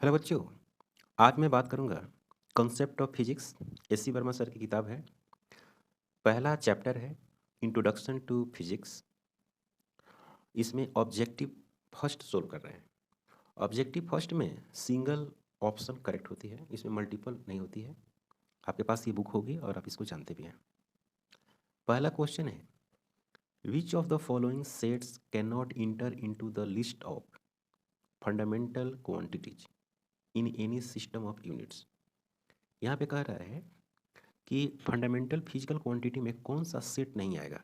Hello बच्चों। आज मैं बात करूंगा concept of physics. S C Verma sir की किताब है। पहला चैप्टर है इंट्रोडक्शन टू फिजिक्स। इसमें ऑब्जेक्टिव फर्स्ट सोल्व कर रहे हैं। ऑब्जेक्टिव फर्स्ट में सिंगल ऑप्शन करेक्ट होती है, इसमें मल्टीपल नहीं होती है। आपके पास ये बुक होगी और आप इसको जानते भी हैं। पहला क्वेश्चन है, which of the following sets can not inter into the list of fundamental quantities in any system of units. यहाँ पे कह रहा है कि फंडामेंटल फिजिकल क्वांटिटी में कौन सा सेट नहीं आएगा।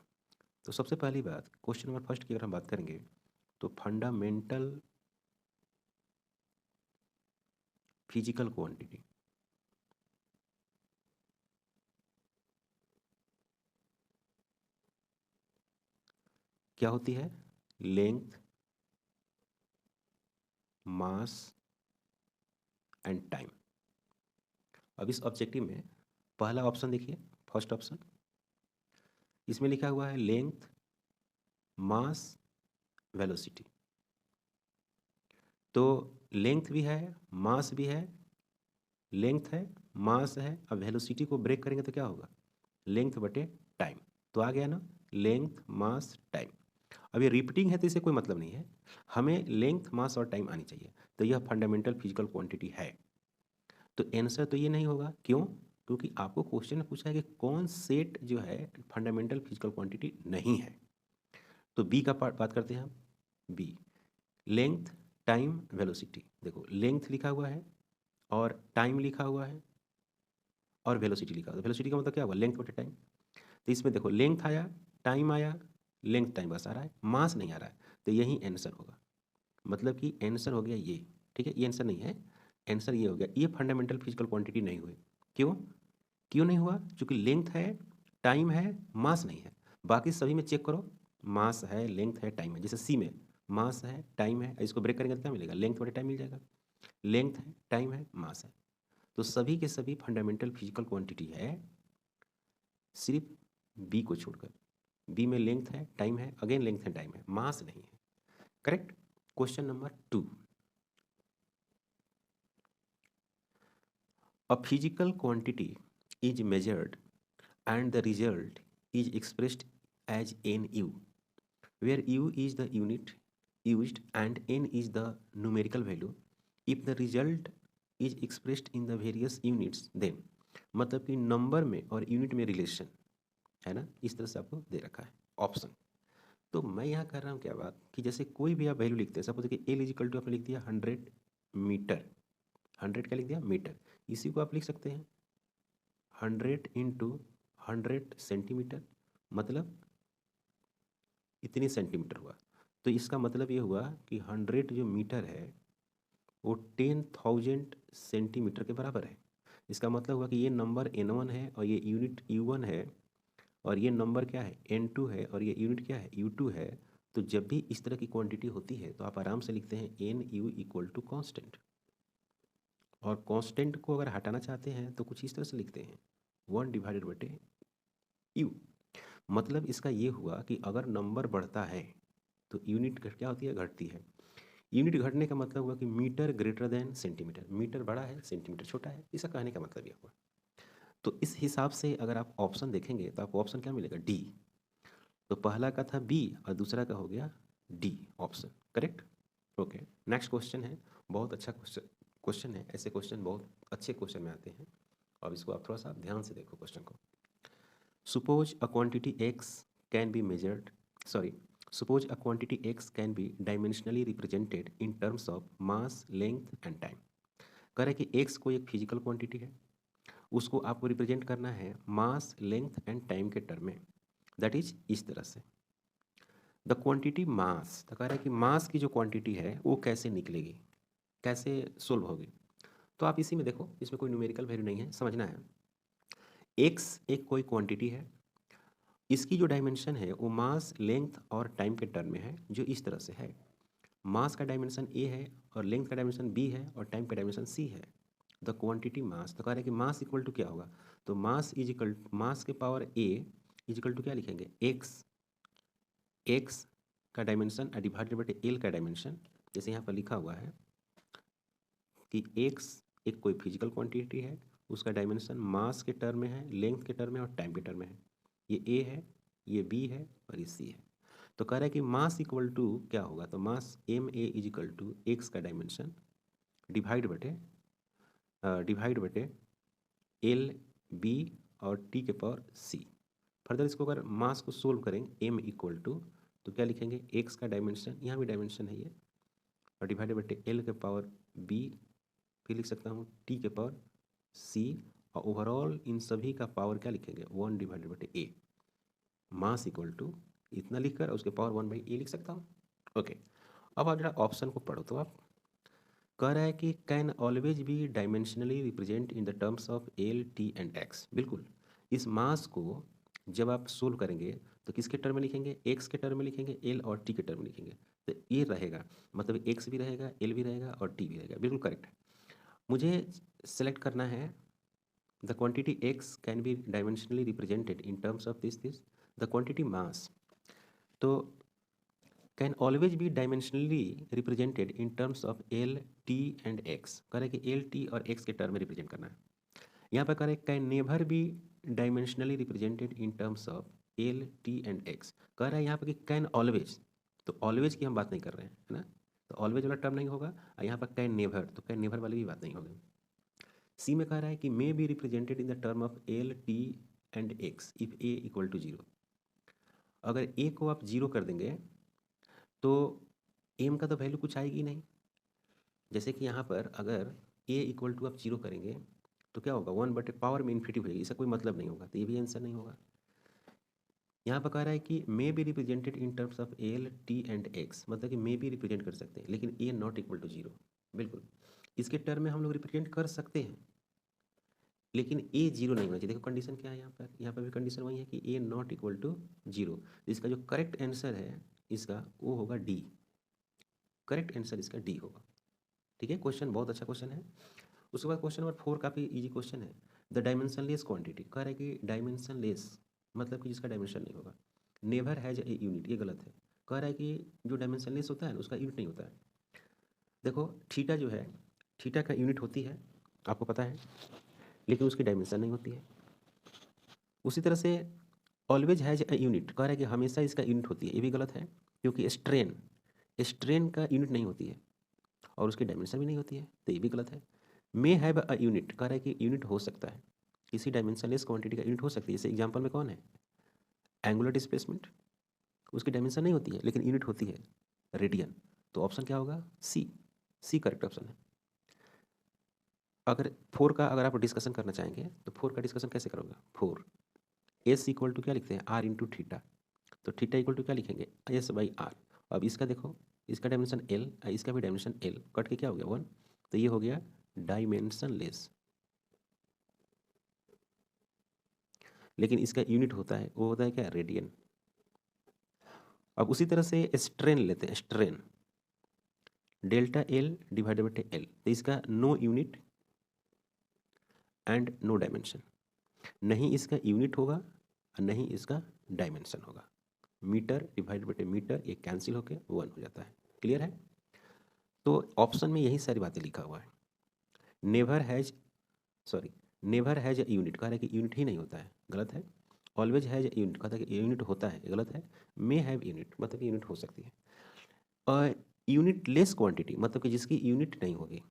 तो सबसे पहली बात, क्वेश्चन नंबर फर्स्ट की अगर हम बात करेंगे तो फंडामेंटल फिजिकल क्वांटिटी क्या होती है? Length, mass and time. अब इस ऑब्जेक्टिव में पहला ऑप्शन देखिए, फर्स्ट ऑप्शन, इसमें लिखा हुआ है लेंथ, मास, वेलोसिटी। तो लेंथ भी है, मास भी है, लेंथ है, मास है। अब वेलोसिटी को ब्रेक करेंगे तो क्या होगा? लेंथ बटे टाइम। तो आ गया ना, लेंथ मास टाइम। अब ये रिपीटिंग है तो इसे कोई मतलब नहीं है, हमें लेंथ मास और टाइम आनी चाहिए। तो यह फंडामेंटल फिजिकल क्वांटिटी है। तो आंसर तो ये नहीं होगा, क्यों? क्योंकि आपको क्वेश्चन में पूछा है कि कौन सेट जो है फंडामेंटल फिजिकल क्वांटिटी नहीं है। तो बी का पार्ट बात करते हैं हम। B, length, time, velocity. देखो लेंथ लिखा हुआ है और टाइम लिखा हुआ है और वेलोसिटी लिखा हुआ है। वेलोसिटी का मतलब क्या हुआ? लेंथ बटे टाइम। तो इसमें देखो लेंथ आया, टाइम आया, लेंथ टाइम बस आ रहा है, मास नहीं आ रहा है। तो यही आंसर होगा। मतलब कि आंसर हो गया ये। ठीक है, ये आंसर नहीं है, आंसर ये हो गया। ये फंडामेंटल फिजिकल क्वांटिटी नहीं हुए। क्यों? क्यों नहीं हुआ? क्योंकि लेंथ है, टाइम है, मास नहीं है। बाकी सभी में चेक करो, मास है, लेंथ है, टाइम है। जैसे सी में मास है, टाइम है, इसको ब्रेक करेंगे तो क्या मिलेगा? लेंथ बटे टाइम मिल जाएगा। लेंथ है, टाइम है, मास है। तो सभी के सभी फंडामेंटल फिजिकल क्वांटिटी है, सिर्फ बी को छोड़कर। बी में लेंथ है, टाइम है, अगेन लेंथ है, टाइम है, मास नहीं है। Correct. Question number 2, a physical quantity is measured and the result is expressed as nu, where u is the unit used and n is the numerical value. If the result is expressed in the various units, then मतलब कि number में और unit में relation है ना, इस तरह से आपको दे रखा है ऑप्शन। तो मैं यहाँ कर रहा हूँ क्या बात, कि जैसे कोई भी आप वैल्यू लिखते हैं, सपोज कि एल इजिकल टू आपने लिख दिया 100 मीटर। 100 क्या लिख दिया? मीटर। इसी को आप लिख सकते हैं 100 × 100 सेंटीमीटर, मतलब इतनी सेंटीमीटर हुआ। तो इसका मतलब ये हुआ कि 100 जो मीटर है वो 10,000 सेंटीमीटर के बराबर है। इसका मतलब हुआ कि ये नंबर n1 है और ये यूनिट u1 है, और ये नंबर क्या है? n2 है, और ये यूनिट क्या है? u2 है। तो जब भी इस तरह की क्वांटिटी होती है तो आप आराम से लिखते हैं N U equal to constant. और कांस्टेंट को अगर हटाना चाहते हैं तो कुछ इस तरह से लिखते हैं 1/u। मतलब इसका ये हुआ कि अगर नंबर बढ़ता है तो यूनिट घट क्या होती है? घटती है। यूनिट घटने का मतलब हुआ कि metre greater than centimetre. Metre बड़ा है, सेंटीमीटर छोटा है, इसका कहने का मतलब ये हुआ। तो इस हिसाब से अगर आप ऑप्शन देखेंगे तो आपको ऑप्शन क्या मिलेगा? डी। तो पहला का था बी और दूसरा का हो गया D option. Correct. Okay, next question है। बहुत अच्छा क्वेश्चन क्वेश्चन है, ऐसे क्वेश्चन बहुत अच्छे क्वेश्चन में आते हैं। अब इसको आप थोड़ा सा ध्यान से देखो क्वेश्चन को। Suppose a quantity x can be measured, sorry, suppose a quantity x can be dimensionally represented in terms of mass, length and time। कह रहा है कि x कोई एक फिजिकल क्वांटिटी है, उसको आपको रिप्रेजेंट करना है मास, लेंथ एंड टाइम के टर्म में। दैट इज इस तरह से द क्वांटिटी मास। तो कह रहा है कि मास की जो क्वांटिटी है वो कैसे निकलेगी, कैसे सोल्व होगी। तो आप इसी में देखो, इसमें कोई न्यूमेरिकल वैल्यू नहीं है, समझना है। x एक कोई क्वांटिटी है, इसकी जो डायमेंशन है वो मास, लेंथ और टाइम के टर्म में है, जो इस तरह से है। मास का डायमेंशन ए है और लेंथ का डायमेंशन बी है और टाइम का डायमेंशन सी है। द क्वांटिटी मास, तो कह रहे हैं कि मास इक्वल टू क्या होगा? तो मास इज इक्वल, मास के power A is equal to क्या लिखेंगे? एक्स। एक्स का डायमेंशन डिवाइडेड बटे एल का डायमेंशन, जैसे यहाँ पर लिखा हुआ है कि एक्स एक कोई फिजिकल क्वांटिटी है, उसका डायमेंशन मास के टर्म में है, लेंथ के टर्म में और टाइम के टर्म में है। ये ए है, ये बी है और ये सी है। तो कह रहा है कि मास इक्वल टू क्या होगा, तो mass M A is equal to x का डायमेंशन डिवाइड बटे एल बी और टी के पावर सी। फर्दर इसको अगर मास को सोल्व करेंगे एम इक्वल टू, तो क्या लिखेंगे, एक्स का डायमेंशन, यहाँ भी डायमेंशन है ये, और डिवाइडेड बटे एल के पावर बी, फिर लिख सकता हूँ टी के पावर सी, और ओवरऑल इन सभी का पावर क्या लिखेंगे, 1 डिवाइडेड बटे ए। मास इक्वल टू इतना लिखकर उसके पावर 1/a लिख सकता हूँ। ओके, अब आप जरा ऑप्शन को पढ़ो तो आप कह रहा है कि can always be dimensionally represent in the terms of L T and x. बिल्कुल, इस मास को जब आप सोल्व करेंगे तो किसके टर्म में लिखेंगे, एक्स के टर्म में लिखेंगे, एल और टी के टर्म में लिखेंगे। तो ये रहेगा, मतलब एक्स भी रहेगा, एल भी रहेगा और टी भी रहेगा। बिल्कुल करेक्ट है। मुझे सेलेक्ट करना है the quantity x can be dimensionally represented in terms of this the quantity mass. तो can always be dimensionally represented in terms of L T and x. कह रहे कि एल टी और एक्स के टर्म में represent करना है। यहाँ पर कह रहे can never be dimensionally represented in terms of L T and x. कह रहा है यहाँ पर कि कैन ऑलवेज, तो ऑलवेज की हम बात नहीं कर रहे हैं, है ना, तो ऑलवेज वाला टर्म नहीं होगा। और यहाँ पर कैन नेवर, तो कैन नेवर वाली भी बात नहीं होगी। सी में कह रहा है कि may be represented in the term of L T and X if A equal to zero. अगर ए को आप जीरो कर देंगे तो एम का तो वैल्यू कुछ आएगी नहीं। जैसे कि यहाँ पर अगर ए इक्वल टू आप जीरो करेंगे तो क्या होगा, 1 बटे पावर में इन्फिनिटी हो जाएगी, इसका कोई मतलब नहीं होगा, तो ये भी आंसर नहीं होगा। यहाँ पर कह रहा है कि may be represented in terms of L T and x, मतलब कि मे बी रिप्रेजेंट कर सकते हैं, लेकिन ए नॉट इक्वल टू जीरो। बिल्कुल, इसके टर्म में हम लोग रिप्रेजेंट कर सकते हैं, लेकिन ए जीरो नहीं होना चाहिए। देखो कंडीशन क्या है यहाँ पर भी कंडीशन वही है कि ए नॉट इक्वल टू जीरो। इसका जो करेक्ट आंसर है इसका वो होगा डी। करेक्ट आंसर इसका डी होगा। ठीक है, क्वेश्चन बहुत अच्छा क्वेश्चन है। उसके बाद क्वेश्चन नंबर 4 काफ़ी इजी क्वेश्चन है। द डायमेंशनलेस क्वांटिटी, कह रहा है कि डायमेंशनलेस मतलब कि जिसका डायमेंशन नहीं होगा। नेवर हैज ए यूनिट, ये गलत है। कह रहा है कि जो डायमेंशनलेस होता है ना उसका यूनिट नहीं होता है। देखो थीटा जो है, थीटा का यूनिट होती है, आपको पता है, लेकिन उसकी डायमेंशन नहीं होती है। उसी तरह से ऑलवेज हैज ए यूनिट, कह रहा है कि हमेशा इसका यूनिट होती है, ये भी गलत है, क्योंकि स्ट्रेन का यूनिट नहीं होती है और उसकी डायमेंशन भी नहीं होती है, तो ये भी गलत है। मे हैव अ यूनिट, कह रहा है कि यूनिट हो सकता है, किसी डायमेंशनलेस क्वांटिटी का यूनिट हो सकती है। जैसे एग्जांपल में कौन है, एंगुलर डिस्प्लेसमेंट, उसकी डायमेंशन नहीं होती है लेकिन यूनिट होती है, रेडियन। तो ऑप्शन क्या होगा, सी। सी करेक्ट ऑप्शन है। अगर 4 का अगर आप डिस्कशन करना चाहेंगे तो 4 का डिस्कशन कैसे करोगे, 4 एस इक्वल टू क्या लिखते हैं, आर इंटू थीटा। तो थीटा इक्वल टू क्या लिखेंगे, एस बाई आर। अब इसका देखो, इसका डायमेंशन एल, इसका भी डायमेंशन एल, कट के क्या हो गया 1, तो ये हो गया डायमेंशनलेस। लेकिन इसका यूनिट होता है, वो होता है क्या, रेडियन। अब उसी तरह से स्ट्रेन लेते हैं, strain delta L divided by L, तो इसका no unit and no dimension. नहीं इसका यूनिट होगा और नहीं इसका डायमेंशन होगा। मीटर डिवाइडेड बाई मीटर, ये कैंसिल होकर 1 हो जाता है। क्लियर है। तो ऑप्शन में यही सारी बातें लिखा हुआ है। Never has, sorry, never has a unit, कह रहा है कि यूनिट ही नहीं होता है, गलत है। ऑलवेज हैज ए यूनिट, कहता है कि यूनिट होता है, गलत है। मे हैव यूनिट, मतलब कि यूनिट हो सकती है। और यूनिट लेस क्वांटिटी, मतलब कि जिसकी यूनिट नहीं होगी।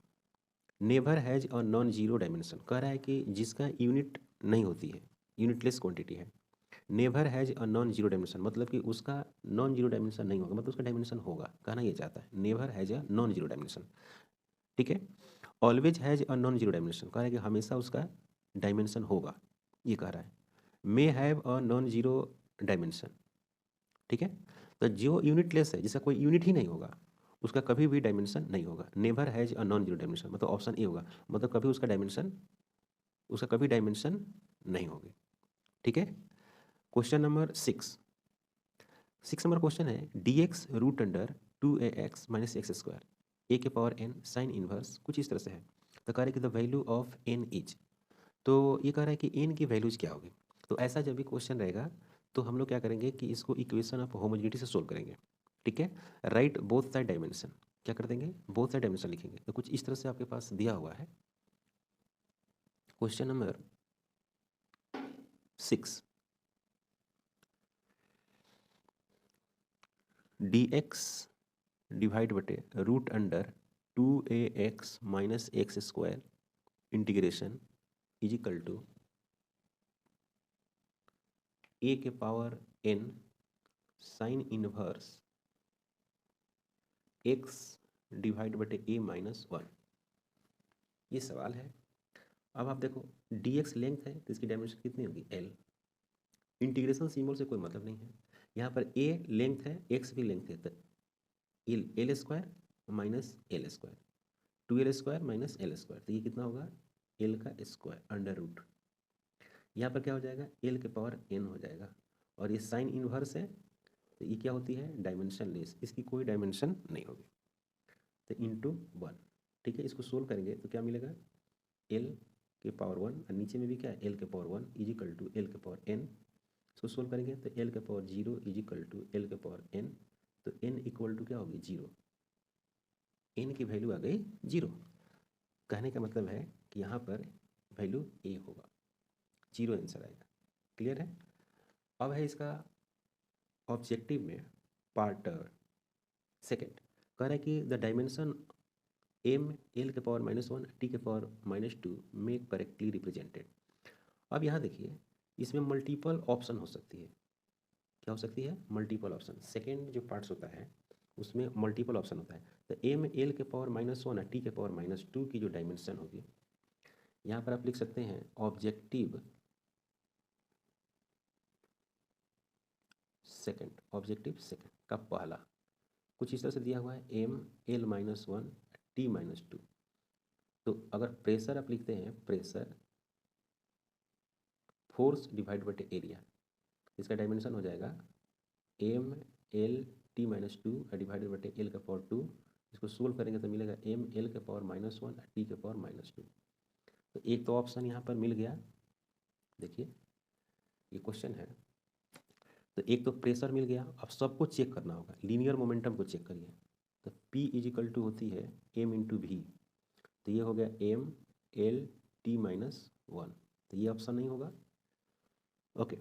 Never has a non zero dimension, कह रहा है कि जिसका यूनिट नहीं होती है, यूनिटलेस क्वांटिटी है। Never has a non zero dimension, मतलब कि उसका नॉन जीरो डायमेंशन नहीं होगा, मतलब उसका डायमेंशन होगा, कहना ये चाहता है। Never has a non zero dimension, ठीक है। Always has a non zero dimension, कह रहा है कि हमेशा उसका डायमेंशन होगा, ये कह रहा है। May have a non zero dimension, ठीक है। तो जो यूनिटलेस है, जिसका कोई यूनिट ही नहीं होगा, उसका कभी भी डायमेंशन नहीं होगा। Never has a non zero dimension, मतलब ऑप्शन ए होगा, मतलब कभी उसका कभी डायमेंशन नहीं होगी, ठीक है। क्वेश्चन नंबर 6 नंबर क्वेश्चन है, d x root under 2ax minus x square a के पावर एन साइन इनवर्स कुछ इस तरह से है। तो कह रहा है कि the value of N is, तो ये कह रहा है कि एन की वैल्यूज क्या होगी। तो ऐसा जब भी क्वेश्चन रहेगा तो हम लोग क्या करेंगे कि इसको इक्वेशन ऑफ होमोजेनिटी से सोल्व करेंगे, ठीक है। राइट बोथ साइड डायमेंशन, क्या कर देंगे, बोथ साइड डायमेंशन लिखेंगे। तो कुछ इस तरह से आपके पास दिया हुआ है। क्वेश्चन नंबर 6, dx डिवाइड बटे root under 2ax minus x square integration is equal to a के power n sine inverse x divide बटे a माइनस 1। ये सवाल है। अब आप देखो dx लेंथ है तो इसकी डायमेंशन कितनी होगी, l। इंटीग्रेशन सिंबल से कोई मतलब नहीं है। यहाँ पर a लेंथ है, x भी लेंथ है, तो L square minus L square, 2l square minus L square, तो ये कितना होगा, l का स्क्वायर अंडर रूट। यहाँ पर क्या हो जाएगा, l के पावर n हो जाएगा। और ये साइन इनवर्स है तो ये क्या होती है, डायमेंशन लेस, इसकी कोई डायमेंशन नहीं होगी। तो इंटू 1, ठीक है। इसको सोल्व करेंगे तो क्या मिलेगा, l के पावर 1 और नीचे में भी क्या है, l के power 1 is equal to l के पावर n। इसको सोल्व करेंगे तो l के power 0 is equal to l के पावर n। तो n इक्वल टू क्या होगी, 0। n की वैल्यू आ गई 0। कहने का मतलब है कि यहाँ पर वैल्यू a होगा, 0 आंसर आएगा। क्लियर है। अब है इसका ऑब्जेक्टिव में पार्ट सेकेंड, कह रहा है कि द डायमेंशन m l के पावर -1 t के पावर -2 में करेक्टली रिप्रेजेंटेड। अब यहाँ देखिए इसमें मल्टीपल ऑप्शन हो सकती है। क्या हो सकती है, मल्टीपल ऑप्शन। सेकेंड जो पार्ट्स होता है उसमें मल्टीपल ऑप्शन होता है। तो m l के पावर -1 और t के पावर -2 की जो डायमेंशन होगी, यहाँ पर आप लिख सकते हैं ऑब्जेक्टिव सेकेंड, ऑब्जेक्टिव सेकेंड का पहला कुछ इस तरह से दिया हुआ है, m l -1 t -2। तो अगर प्रेशर आप लिखते हैं, प्रेशर फोर्स डिवाइड बटे एरिया, इसका डायमेंशन हो जाएगा m l t -2 डिवाइडेड बटे l का पावर 2। इसको सोल्व करेंगे तो मिलेगा m l के पावर -1 t के पावर -2। तो एक तो ऑप्शन यहाँ पर मिल गया। देखिए ये क्वेश्चन है, तो एक तो प्रेशर मिल गया। अब सबको चेक करना होगा, लीनियर मोमेंटम को चेक करिए। तो P इज इक्वल टू होती है m इंटू वी। तो ये हो गया m l t -1। तो ये ऑप्शन नहीं होगा। ओके,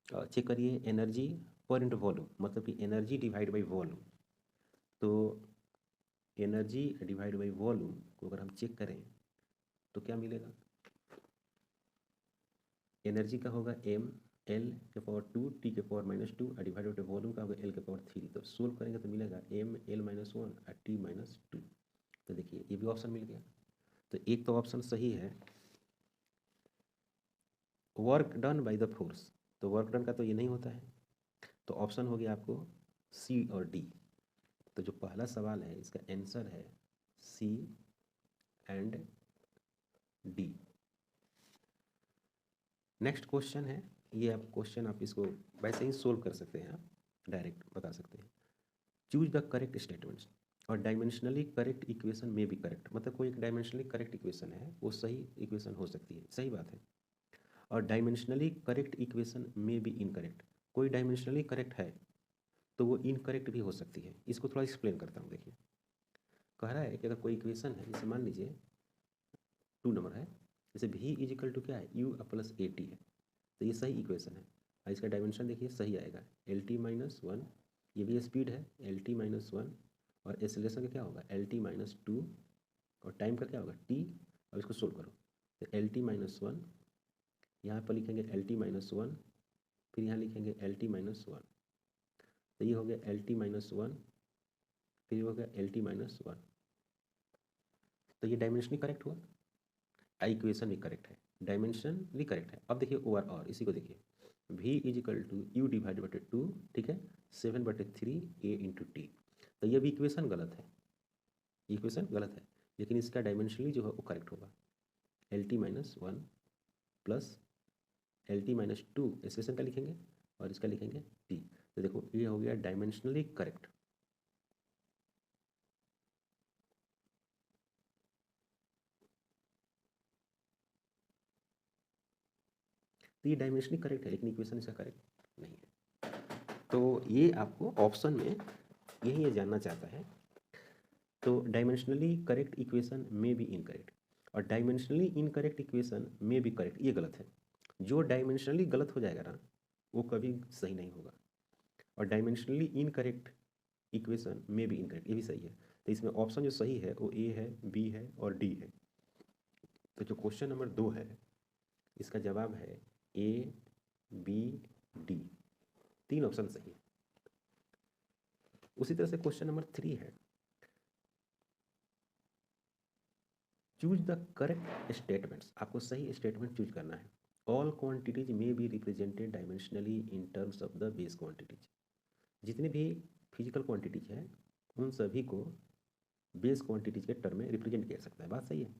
चेक करिए एनर्जी पर इंटू वॉल्यूम, मतलब कि एनर्जी डिवाइड बाई वॉल्यूम। तो एनर्जी डिवाइड बाई वॉल्यूम को अगर हम चेक करें तो क्या मिलेगा, एनर्जी का होगा m l के पावर 2 t के पावर -2 डिवाइडेड बाई वॉल्यूम का होगा l के पावर 3। तो सोल्व करेंगे तो मिलेगा m l -1 और t -2। तो देखिए ये भी ऑप्शन मिल गया। तो एक तो ऑप्शन सही है, work done by the force. तो वर्क डन का तो ये नहीं होता है, तो ऑप्शन हो गया आपको सी और डी। तो जो पहला सवाल है इसका आंसर है सी एंड डी। नेक्स्ट क्वेश्चन है, ये आप क्वेश्चन आप इसको वैसे ही सोल्व कर सकते हैं, आप डायरेक्ट बता सकते हैं। चूज द करेक्ट स्टेटमेंट्स और डायमेंशनली करेक्ट इक्वेशन में भी करेक्ट, मतलब कोई एक डायमेंशनली करेक्ट इक्वेशन है वो सही इक्वेशन हो सकती है, सही बात है। और डायमेंशनली करेक्ट इक्वेशन में भी इनकरेक्ट, कोई डायमेंशनली करेक्ट है तो वो इनकरेक्ट भी हो सकती है। इसको थोड़ा एक्सप्लेन करता हूँ। देखिए कह रहा है कि अगर कोई इक्वेशन है, जैसे मान लीजिए 2 नंबर है, जैसे v इज इक्वल टू क्या है, u प्लस ए टी है, तो ये सही इक्वेशन है। और इसका डायमेंशन देखिए सही आएगा, एल टी -1, ये भी स्पीड है एल टी -1, और एक्सेलरेशन का क्या होगा एल टी -2, और टाइम का क्या होगा t। अब इसको सोल्व करो तो एल टी -1, यहाँ पर लिखेंगे एल टी -1, फिर यहाँ लिखेंगे एल टी -1, तो ये हो गया एल टी -1, फिर ये हो गया एल टी -1। तो ये डायमेंशनली करेक्ट हुआ, इक्वेशन भी करेक्ट है, डायमेंशन भी करेक्ट है। अब देखिए ओवर और इसी को देखिए, v is equal to U divide बटे 2, ठीक है, 7/3 a इंटू टी। तो ये भी इक्वेशन गलत है, इक्वेशन गलत है, लेकिन इसका डायमेंशनली जो है वो करेक्ट होगा। L T -1 plus L T -2 expression का लिखेंगे और इसका लिखेंगे t। तो देखो ये हो गया डायमेंशनली करेक्ट। तो ये डायमेंशनली करेक्ट है, लेकिन इक्वेशन इसका करेक्ट नहीं है। तो ये आपको ऑप्शन में यही ये जानना चाहता है तो डायमेंशनली करेक्ट इक्वेशन में बी इनकरेक्ट, और डायमेंशनली इनकरेक्ट इक्वेशन में बी करेक्ट, ये गलत है। जो डायमेंशनली गलत हो जाएगा ना वो कभी सही नहीं होगा, और डायमेंशनली इनकरेक्ट इक्वेशन में बी इनकरेक्ट, ये भी सही है। तो इसमें ऑप्शन जो सही है वो ए है, बी है और डी है। तो जो क्वेश्चन नंबर 2 है इसका जवाब है ए, बी, डी, 3 ऑप्शन सही है। उसी तरह से क्वेश्चन नंबर 3 है, चूज द करेक्ट स्टेटमेंट्स, आपको सही स्टेटमेंट चूज करना है। ऑल क्वांटिटीज में be represented dimensionally in terms of the base quantities, जितने भी फिजिकल क्वांटिटीज है उन सभी को बेस क्वांटिटीज के टर्म में रिप्रेजेंट किया जा सकता है, बात सही है।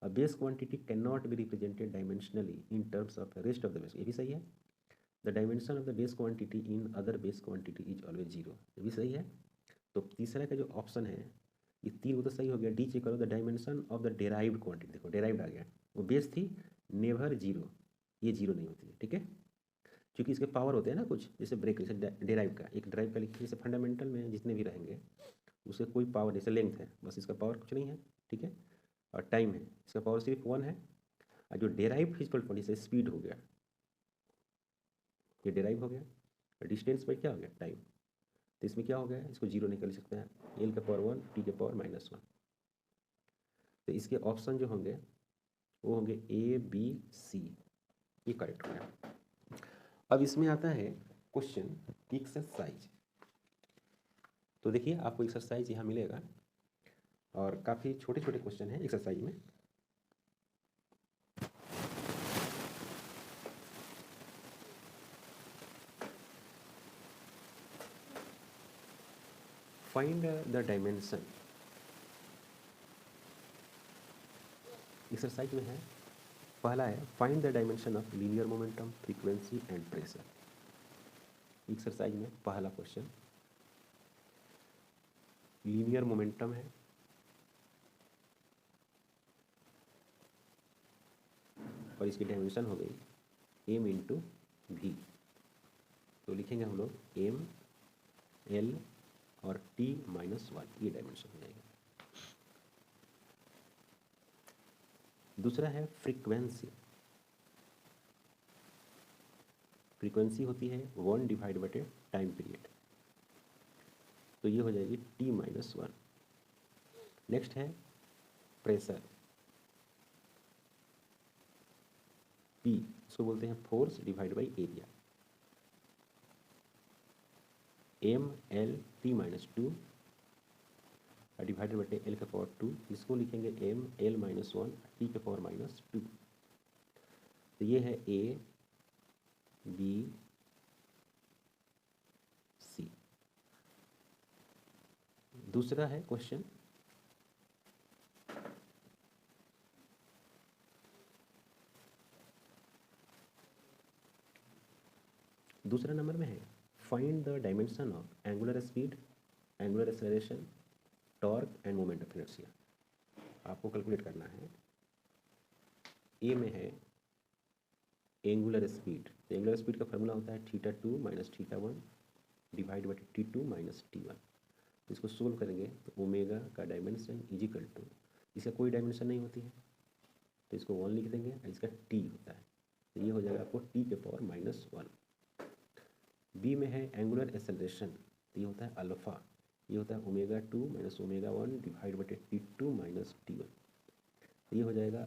A base quantity cannot be represented dimensionally in terms of the rest of the base, ये भी सही है। The dimension of the base quantity in other base quantity is always 0, ये भी सही है। तो तीसरा का जो ऑप्शन है ये 3 तो सही हो गया। डी चेक करो, the dimension of the derived quantity, देखो डेराइव्ड आ गया, वो बेस थी, नेवर 0, ये 0 नहीं होती है, ठीक है। क्योंकि इसके पावर होते हैं ना कुछ, जैसे ब्रेक, जैसे डेराइव का, एक ड्राइव का लिखिए, जैसे फंडामेंटल में जितने भी रहेंगे उसके कोई पावर, जैसे लेंथ है बस इसका पावर कुछ नहीं है, ठीक है। और टाइम है, इसका पावर सिर्फ 1 है। और जो डेराइव फिजिकल क्वांटिटी से स्पीड हो गया, ये डेराइव हो गया, और डिस्टेंस पर क्या हो गया, टाइम। तो इसमें क्या हो गया, इसको 0 निकल सकते हैं, एल का पावर 1, टी के पावर -1। तो इसके ऑप्शन जो होंगे वो होंगे ए, बी, सी, ये करेक्ट हो गया। अब इसमें आता है क्वेश्चन एक्सरसाइज। तो देखिए आपको एक्सरसाइज यहाँ मिलेगा, और काफ़ी छोटे छोटे क्वेश्चन हैं एक्सरसाइज में। फाइंड द डायमेंशन, एक्सरसाइज में है, पहला है find the dimension of linear momentum, frequency and pressure. Exercise में पहला क्वेश्चन लीनियर मोमेंटम है, और इसकी डायमेंशन हो गई एम इंटू वी। तो लिखेंगे हम लोग एम, एल और टी -1, ये डायमेंशन हो जाएगा। दूसरा है फ्रीक्वेंसी, फ्रीक्वेंसी होती है 1 डिवाइड बटे टाइम पीरियड, तो ये हो जाएगी t-1। नेक्स्ट है प्रेशर, P, इसको बोलते हैं force divide by area, m l t-2 divided बटे l का पावर 2, इसको लिखेंगे m l -1 t के पावर -2। तो ये है A, B, C। दूसरा है क्वेश्चन दूसरा नंबर में है find the dimension of angular speed, angular acceleration, torque end moment of inertia. आपको कैलकुलेट करना है। ए में है एंगुलर स्पीड, तो एंगुलर स्पीड का फार्मूला होता है θ2 - θ1 डिवाइड बाई t2 - t1। इसको सोल्व करेंगे तो ओमेगा का डायमेंशन इजिकल टू, इसका कोई डायमेंशन नहीं होती है तो इसको 1 लिख देंगे, और इसका t होता है, तो ये हो जाएगा आपको t के पावर -1। बी में है एंगुलर एक्सेलरेशन, तो ये होता है अल्फा, ये होता है ω2 - ω1 डिवाइड बटे t2 - t1। ये हो जाएगा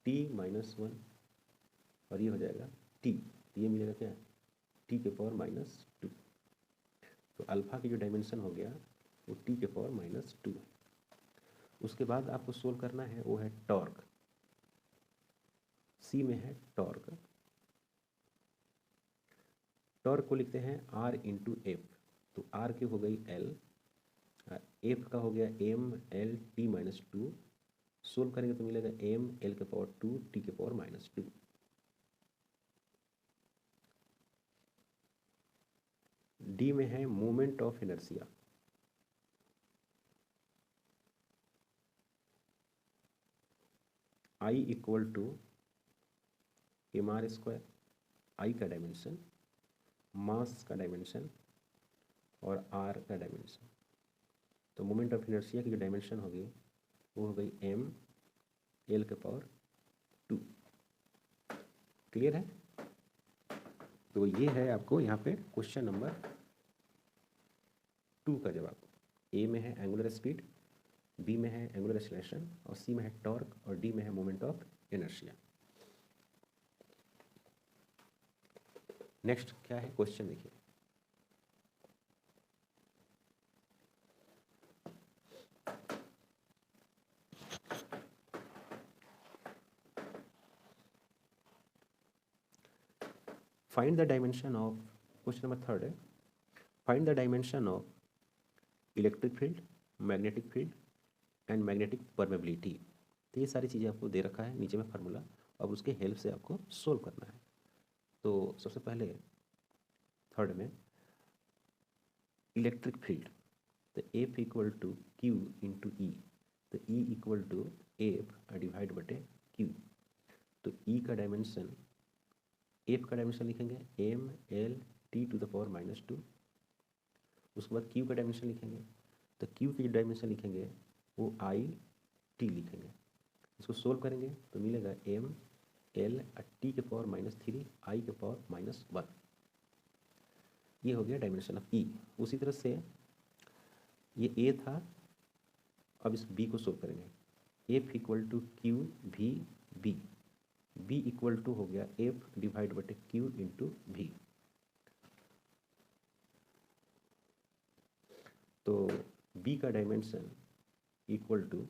t -1 और ये हो जाएगा t, तो ये मिलेगा क्या, t के पावर -2। तो अल्फा की जो डायमेंशन हो गया वो t के पावर -2 है। उसके बाद आपको सोल्व करना है वो है टॉर्क, सी में है टॉर्क। टॉर्क को लिखते हैं r इंटू एफ, तो r की हो गई l, एफ का हो गया m l t -2। सोल्व करेंगे तो मिलेगा m l के पावर 2 t के पावर -2। डी में है moment of inertia, I equal to mr², I का डायमेंशन, मास का डायमेंशन और r का डायमेंशन। तो मोमेंट ऑफ इनर्शिया की जो डायमेंशन होगी वो हो गई m l के पावर 2। क्लियर है? तो ये है आपको यहाँ पे क्वेश्चन नंबर 2 का जवाब। ए में है एंगुलर स्पीड, बी में है एंगुलर एक्सेलरेशन और सी में है टॉर्क और डी में है मोमेंट ऑफ इनर्शिया। नेक्स्ट क्या है क्वेश्चन देखिए। Find the dimension of, question number 3 है, find the dimension of electric field, magnetic field and magnetic permeability. तो ये सारी चीज़ें आपको दे रखा है नीचे में फार्मूला, अब उसके हेल्प से आपको सोल्व करना है। तो सबसे पहले 3 में इलेक्ट्रिक फील्ड, तो F equal to q into E, तो E equal to F divide बटे क्यू। तो ई का डायमेंशन, एफ का डायमेंशन लिखेंगे M L T to the power -2। उसके बाद क्यू का डायमेंशन लिखेंगे, तो क्यू की डायमेंशन लिखेंगे वो आई टी लिखेंगे। इसको सोल्व करेंगे तो मिलेगा एम एल टी के पावर -3 आई के पावर -1। ये हो गया डायमेंशन ऑफ ई। उसी तरह से ये ए था, अब इस बी को सोल्व करेंगे। F equal to Q V B, B equal to हो गया एफ डिवाइड बटे क्यू इंटू वी। तो बी का डायमेंशन इक्वल टू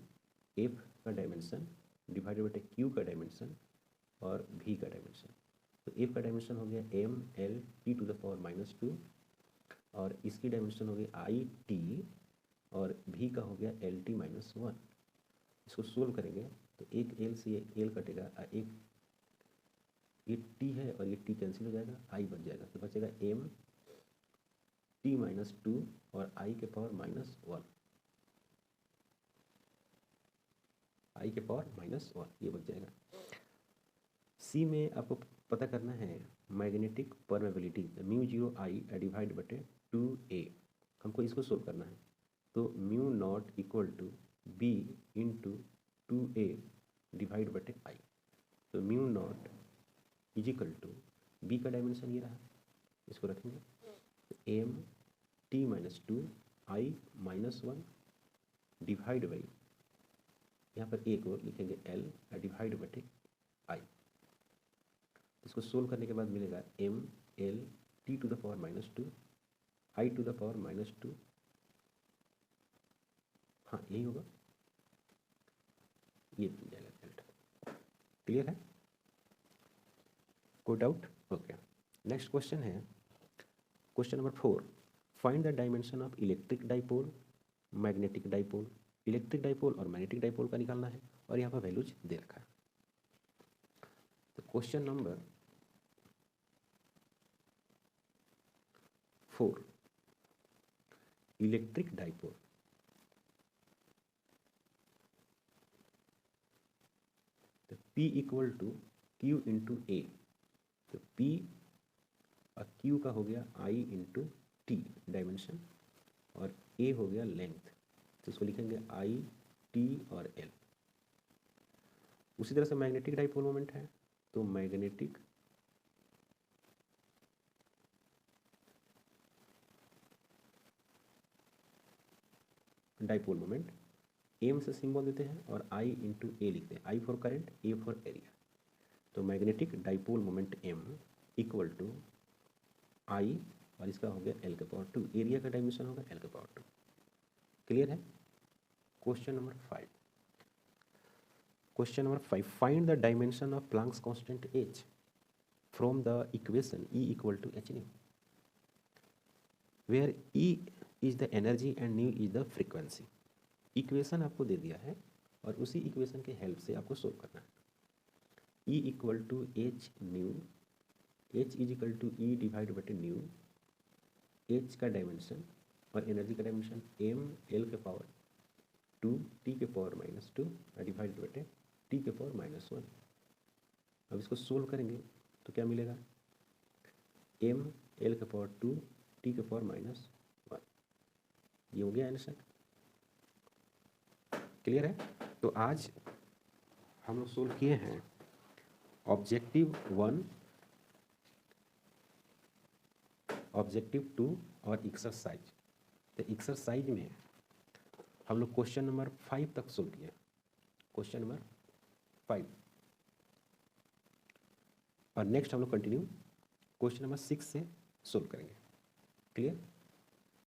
एफ का डायमेंशन डिवाइड बटे क्यू का डायमेंशन और वी का डायमेंशन। तो एफ का डायमेंशन हो गया M L T to the power -2 और इसकी डायमेंशन हो गई आई टी और वी का हो गया एल टी -1। इसको सोल्व करेंगे तो एक एल से ये एल कटेगा, एक ये टी है और ये टी कैंसिल हो जाएगा, आई बच जाएगा, तो बचेगा एम टी -2 और आई के पावर -1, आई के पावर -1 ये बच जाएगा। सी में आपको पता करना है magnetic permeability, mu 0 I divide बटे 2a, हमको इसको सोल्व करना है। तो mu naught equal to B into 2a divide बटे आई। तो mu naught equal to B का डायमेंशन ये रहा, इसको रखेंगे M T -2 I -1 divide by, यहाँ पर ए को लिखेंगे एल डिवाइड बटे आई। इसको सोल्व करने के बाद मिलेगा M L T to the power -2 I to the power -2, हाँ यही होगा, ये बन जाएगा रिजल्ट। क्लियर है? कोई डाउट? ओके। नेक्स्ट क्वेश्चन है question number 4, find the dimension of electric dipole, magnetic dipole. Electric dipole और मैग्नेटिक डाइपोल का निकालना है और यहाँ पर वैल्यूज दे रखा है। तो क्वेश्चन नंबर 4, इलेक्ट्रिक डाइपोल, तो P equal to Q into A, तो P और Q का हो गया I इंटू टी डायमेंशन और A हो गया लेंथ, तो इसको लिखेंगे I T और L। उसी तरह से मैग्नेटिक डाइपोल मोमेंट है, तो मैग्नेटिक डाइपोल मोमेंट एम से सिंबल देते हैं और आई इंटू ए लिखते हैं, I for current A for area. तो magnetic dipole moment M equal to I और इसका हो गया एल के पावर 2, एरिया का डायमेंशन होगा एल के पावर 2। क्लियर है? Question number 5, question number 5, find the dimension of Planck's constant h from the equation E equal to H new, where E is the energy and nu is the frequency. Equation आपको दे दिया है और उसी equation के help से आपको solve करना है। E equal to H nu, H is equal to E divide बटे न्यू, एच का डायमेंशन और एनर्जी का डायमेंशन एम एल के पावर 2 टी के पावर -2 डिवाइड बटे टी के पावर -1। अब इसको सोल्व करेंगे तो क्या मिलेगा, एम एल के पावर 2 टी के पावर -1, ये हो गया आंसर। क्लियर है? तो आज हम लोग सोल्व किए हैं ऑब्जेक्टिव 1, ऑब्जेक्टिव 2 और एक्सरसाइज। तो एक्सरसाइज में हम लोग क्वेश्चन नंबर 5 तक सोल्व किए, क्वेश्चन नंबर 5, और नेक्स्ट हम लोग कंटिन्यू क्वेश्चन नंबर 6 से सोल्व करेंगे। क्लियर?